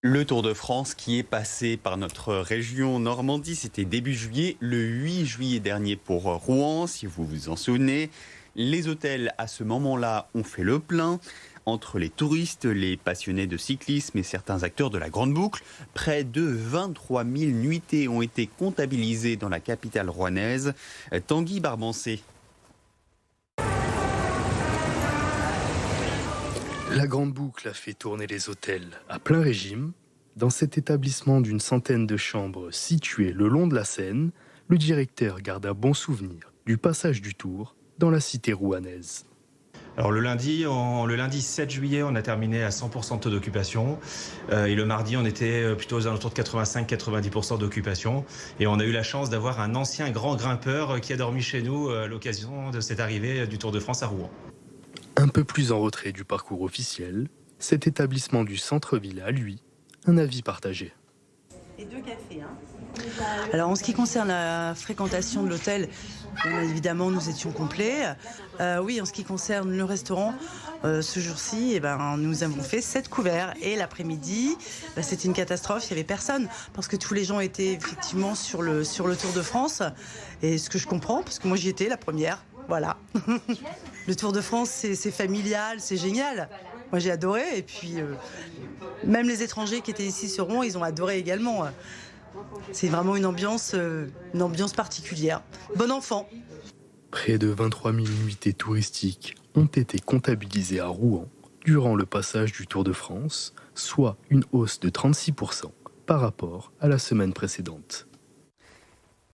Le Tour de France qui est passé par notre région Normandie, c'était début juillet, le 8 juillet dernier pour Rouen, si vous vous en souvenez. Les hôtels, à ce moment-là, ont fait le plein. Entre les touristes, les passionnés de cyclisme et certains acteurs de la Grande Boucle, près de 23 000 nuitées ont été comptabilisées dans la capitale rouennaise. Tanguy Barbancé. La Grande Boucle a fait tourner les hôtels à plein régime. Dans cet établissement d'une centaine de chambres situé le long de la Seine, le directeur garde un bon souvenir du passage du Tour dans la cité rouennaise. Alors le lundi 7 juillet, on a terminé à 100% de taux d'occupation. Et le mardi, on était plutôt aux alentours de 85-90% d'occupation. Et on a eu la chance d'avoir un ancien grand grimpeur qui a dormi chez nous à l'occasion de cette arrivée du Tour de France à Rouen. Un peu plus en retrait du parcours officiel, cet établissement du centre-ville a, lui, un avis partagé. Et 2 cafés, Alors en ce qui concerne la fréquentation de l'hôtel, bien évidemment nous étions complets. Oui, en ce qui concerne le restaurant, ce jour-ci, nous avons fait 7 couverts. Et l'après-midi, c'était une catastrophe, il n'y avait personne. Parce que tous les gens étaient effectivement sur le Tour de France. Et ce que je comprends, parce que moi j'y étais la première. Voilà. Le Tour de France, c'est familial, c'est génial. Moi j'ai adoré. Et puis même les étrangers qui étaient ici sur Rouen, ils ont adoré également. C'est vraiment une ambiance particulière. Bon enfant. Près de 23 000 nuitées touristiques ont été comptabilisées à Rouen durant le passage du Tour de France, soit une hausse de 36% par rapport à la semaine précédente.